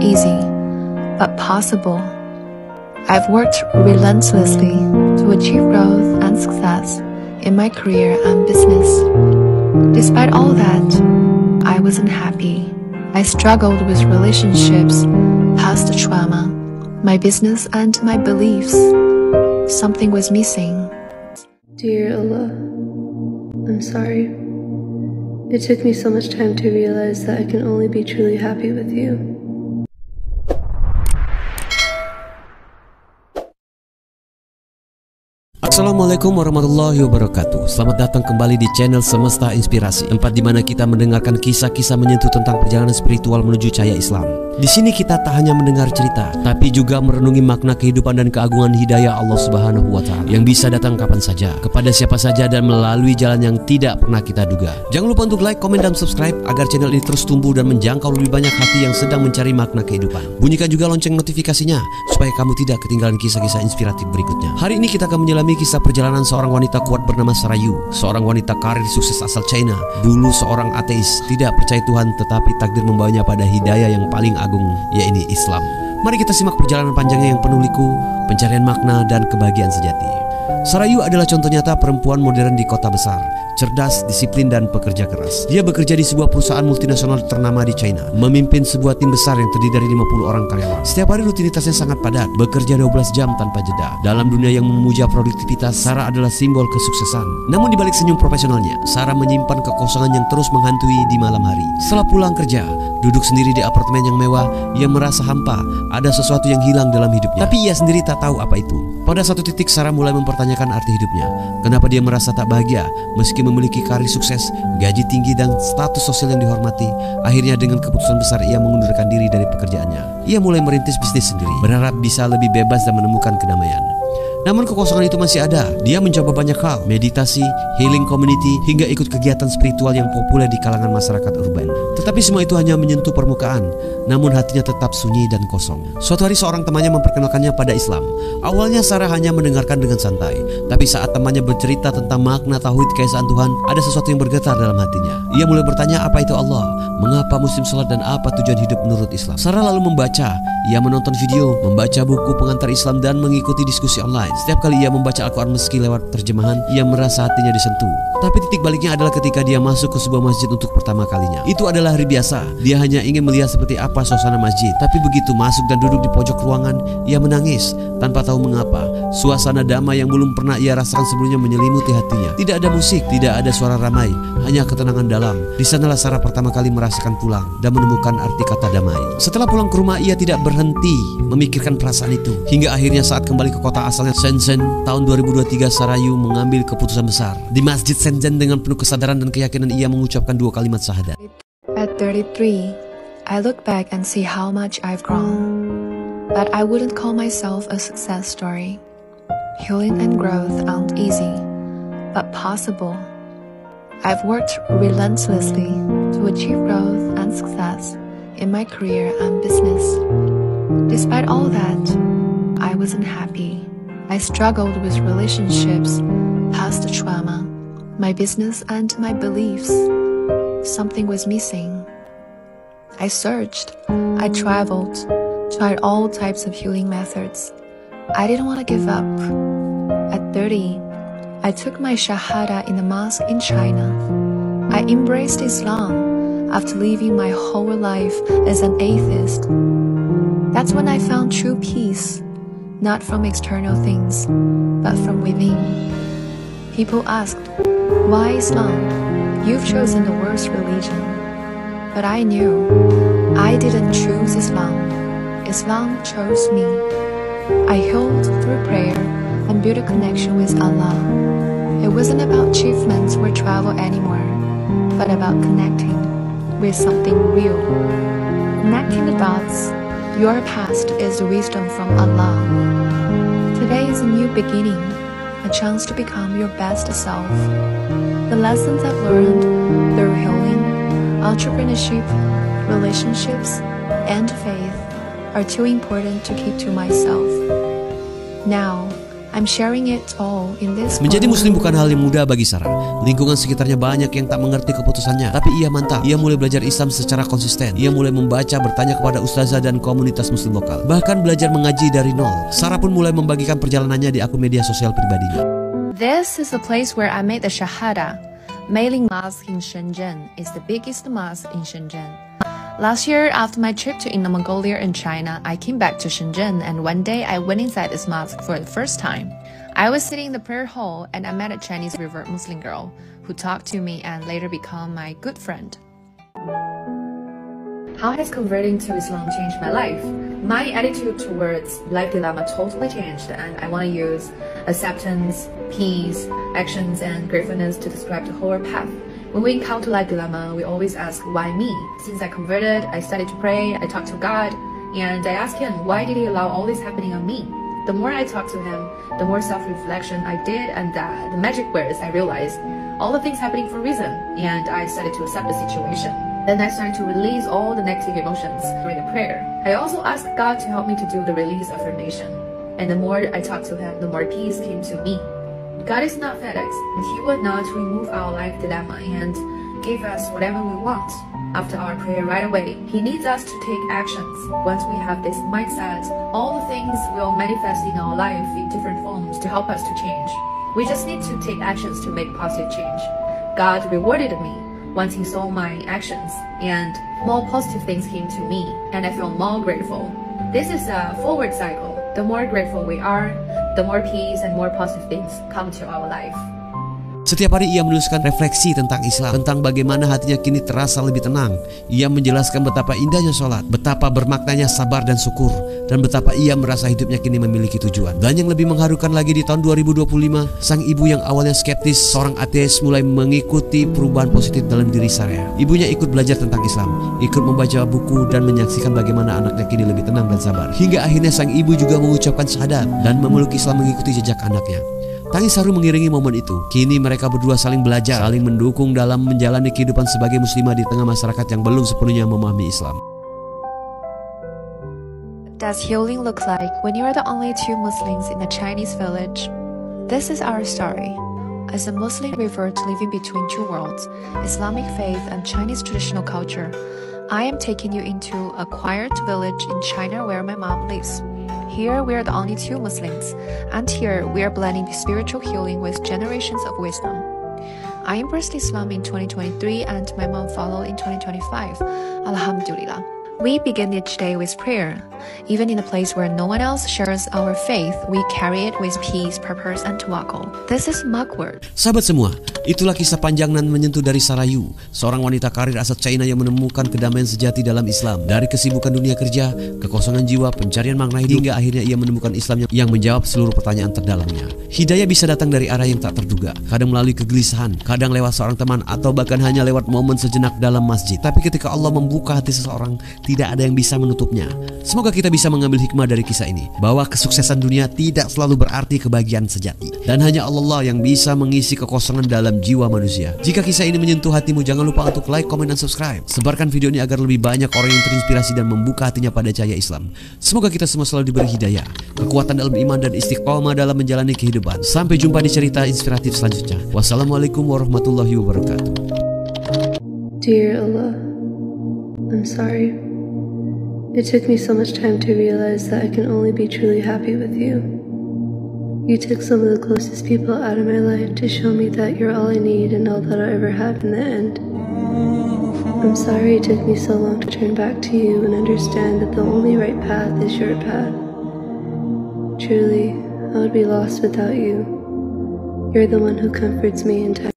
easy, but possible. I've worked relentlessly to achieve growth and success in my career and business. Despite all that, I wasn't happy. I struggled with relationships, past trauma, my business and my beliefs. Something was missing. Dear Allah, I'm sorry. It took me so much time to realize that I can only be truly happy with you. Assalamualaikum warahmatullahi wabarakatuh. Selamat datang kembali di channel Semesta Inspirasi, tempat di mana kita mendengarkan kisah-kisah menyentuh tentang perjalanan spiritual menuju cahaya Islam. Di sini kita tak hanya mendengar cerita, tapi juga merenungi makna kehidupan dan keagungan hidayah Allah Subhanahu wa Ta'ala yang bisa datang kapan saja, kepada siapa saja, dan melalui jalan yang tidak pernah kita duga. Jangan lupa untuk like, komen, dan subscribe agar channel ini terus tumbuh dan menjangkau lebih banyak hati yang sedang mencari makna kehidupan. Bunyikan juga lonceng notifikasinya supaya kamu tidak ketinggalan kisah-kisah inspiratif berikutnya. Hari ini kita akan menyelami kisah perjalanan seorang wanita kuat bernama Sarayu, seorang wanita karir sukses asal China. Dulu seorang ateis, tidak percaya Tuhan, tetapi takdir membawanya pada hidayah yang paling agung, yaitu Islam. Mari kita simak perjalanan panjangnya yang penuh liku, pencarian makna, dan kebahagiaan sejati. Sarayu adalah contoh nyata perempuan modern di kota besar, cerdas, disiplin, dan pekerja keras. Dia bekerja di sebuah perusahaan multinasional ternama di China, memimpin sebuah tim besar yang terdiri dari 50 orang karyawan. Setiap hari rutinitasnya sangat padat, bekerja 12 jam tanpa jeda. Dalam dunia yang memuja produktivitas, Sarah adalah simbol kesuksesan. Namun di balik senyum profesionalnya, Sarah menyimpan kekosongan yang terus menghantui di malam hari. Setelah pulang kerja, duduk sendiri di apartemen yang mewah, ia merasa hampa, ada sesuatu yang hilang dalam hidupnya. Tapi ia sendiri tak tahu apa itu. Pada satu titik Sarah mulai mempertanyakan arti hidupnya. Kenapa dia merasa tak bahagia meski memiliki karir sukses, gaji tinggi, dan status sosial yang dihormati? Akhirnya dengan keputusan besar ia mengundurkan diri dari pekerjaannya. Ia mulai merintis bisnis sendiri, berharap bisa lebih bebas dan menemukan kedamaian. Namun kekosongan itu masih ada. Dia mencoba banyak hal, meditasi, healing community, hingga ikut kegiatan spiritual yang populer di kalangan masyarakat urban. Tetapi semua itu hanya menyentuh permukaan, namun hatinya tetap sunyi dan kosong. Suatu hari seorang temannya memperkenalkannya pada Islam. Awalnya Sarah hanya mendengarkan dengan santai, tapi saat temannya bercerita tentang makna tauhid keesaan Tuhan, ada sesuatu yang bergetar dalam hatinya. Ia mulai bertanya apa itu Allah, mengapa muslim sholat, dan apa tujuan hidup menurut Islam. Sarah lalu membaca, ia menonton video, membaca buku pengantar Islam, dan mengikuti diskusi online. Setiap kali ia membaca Al-Quran meski lewat terjemahan, ia merasa hatinya disentuh. Tapi titik baliknya adalah ketika dia masuk ke sebuah masjid untuk pertama kalinya. Itu adalah hari biasa. Dia hanya ingin melihat seperti apa suasana masjid. Tapi begitu masuk dan duduk di pojok ruangan, ia menangis tanpa tahu mengapa. Suasana damai yang belum pernah ia rasakan sebelumnya menyelimuti hatinya. Tidak ada musik, tidak ada suara ramai, hanya ketenangan dalam. Di sanalah Sarah pertama kali merasakan pulang dan menemukan arti kata damai. Setelah pulang ke rumah, ia tidak berhenti memikirkan perasaan itu. Hingga akhirnya saat kembali ke kota asalnya, Shenzhen, tahun 2023, Sarayu mengambil keputusan besar. Di Masjid Shenzhen dengan penuh kesadaran dan keyakinan ia mengucapkan 2 kalimat syahadat. At 33, I look back and see how much I've grown. But I wouldn't call myself a success story. Healing and growth aren't easy, but possible. I've worked relentlessly to achieve growth and success in my career and business. Despite all that, I wasn't happy. I struggled with relationships, past trauma, my business, and my beliefs. Something was missing. I searched, I traveled, tried all types of healing methods. I didn't want to give up. At 30, I took my Shahada in the mosque in China. I embraced Islam after living my whole life as an atheist. That's when I found true peace, not from external things, but from within. People asked, why Islam? You've chosen the worst religion. But I knew I didn't choose Islam. Islam chose me. I healed through prayer and built a connection with Allah. It wasn't about achievements or travel anymore, but about connecting with something real. Connecting the dots. Your past is the wisdom from Allah. Today is a new beginning, a chance to become your best self. The lessons I've learned through healing, entrepreneurship, relationships, and faith are too important to keep to myself. Now, I'm sharing it all in this Menjadi book. muslim bukan hal yang mudah bagi Sarah. Lingkungan sekitarnya banyak yang tak mengerti keputusannya, tapi ia mantap. Ia mulai belajar Islam secara konsisten. Ia mulai membaca, bertanya kepada ustazah dan komunitas muslim lokal. Bahkan belajar mengaji dari nol. Sarah pun mulai membagikan perjalanannya di akun media sosial pribadinya. This is the place where I made the Shahada. Mailing Mosque in Shenzhen is the biggest mosque in Shenzhen. Last year, after my trip to Inner Mongolia and China, I came back to Shenzhen, and one day I went inside this mosque for the first time. I was sitting in the prayer hall and I met a Chinese revert Muslim girl who talked to me and later became my good friend. How has converting to Islam changed my life? My attitude towards life dilemma totally changed, and I want to use acceptance, peace, actions, and gratefulness to describe the whole path. When we encounter life dilemma, we always ask, why me? Since I converted, I started to pray, I talked to God, and I asked Him, why did He allow all this happening on me? The more I talked to Him, the more self-reflection I did, and the magic words I realized, all the things happening for a reason, and I started to accept the situation. Then I started to release all the negative emotions during the prayer. I also asked God to help me to do the release affirmation. And the more I talked to Him, the more peace came to me. God is not FedEx, and He will not remove our life dilemma and give us whatever we want. After our prayer right away, He needs us to take actions. Once we have this mindset, all the things will manifest in our life in different forms to help us to change. We just need to take actions to make positive change. God rewarded me once He saw my actions, and more positive things came to me, and I feel more grateful. This is a forward cycle. The more grateful we are, the more peace and more positive things come to our life. Setiap hari ia menuliskan refleksi tentang Islam, tentang bagaimana hatinya kini terasa lebih tenang. Ia menjelaskan betapa indahnya sholat, betapa bermaknanya sabar dan syukur, dan betapa ia merasa hidupnya kini memiliki tujuan. Dan yang lebih mengharukan lagi, di tahun 2025, sang ibu yang awalnya skeptis, seorang ateis, mulai mengikuti perubahan positif dalam diri Sarah. Ibunya ikut belajar tentang Islam, ikut membaca buku, dan menyaksikan bagaimana anaknya kini lebih tenang dan sabar. Hingga akhirnya sang ibu juga mengucapkan syahadat dan memeluk Islam mengikuti jejak anaknya. Tangis haru mengiringi momen itu. Kini mereka berdua saling belajar, saling mendukung dalam menjalani kehidupan sebagai muslimah di tengah masyarakat yang belum sepenuhnya memahami Islam. Does healing look like when you are the only two Muslims in a Chinese village? This is our story. As a Muslim revert living between two worlds, Islamic faith and Chinese traditional culture, I am taking you into a quiet village in China where my mom lives. Here we are the only two Muslims, and here we are blending spiritual healing with generations of wisdom. I embraced Islam in 2023 and my mom followed in 2025. Alhamdulillah. We begin each day with prayer. Even in a place where no one else shares our faith, we carry it with peace, purpose, and tawakkul. This is Mugwort. Sahabat semua, itulah kisah panjang dan menyentuh dari Sarah Yu, seorang wanita karir asal China yang menemukan kedamaian sejati dalam Islam. Dari kesibukan dunia kerja, kekosongan jiwa, pencarian makna hidup, hingga akhirnya ia menemukan Islam yang menjawab seluruh pertanyaan terdalamnya. Hidayah bisa datang dari arah yang tak terduga, kadang melalui kegelisahan, kadang lewat seorang teman, atau bahkan hanya lewat momen sejenak dalam masjid. Tapi ketika Allah membuka hati seseorang, tidak ada yang bisa menutupnya. Semoga kita bisa mengambil hikmah dari kisah ini, bahwa kesuksesan dunia tidak selalu berarti kebahagiaan sejati, dan hanya Allah yang bisa mengisi kekosongan dalam jiwa manusia. Jika kisah ini menyentuh hatimu, jangan lupa untuk like, comment, dan subscribe. Sebarkan video ini agar lebih banyak orang yang terinspirasi dan membuka hatinya pada cahaya Islam. Semoga kita semua selalu diberi hidayah, kekuatan dalam iman, dan istiqomah dalam menjalani kehidupan. Sampai jumpa di cerita inspiratif selanjutnya. Wassalamualaikum warahmatullahi wabarakatuh. Dear Allah, I'm sorry. It took me so much time to realize that I can only be truly happy with you. You took some of the closest people out of my life to show me that you're all I need and all that I'll ever have in the end. I'm sorry it took me so long to turn back to you and understand that the only right path is your path. Truly, I would be lost without you. You're the one who comforts me in time.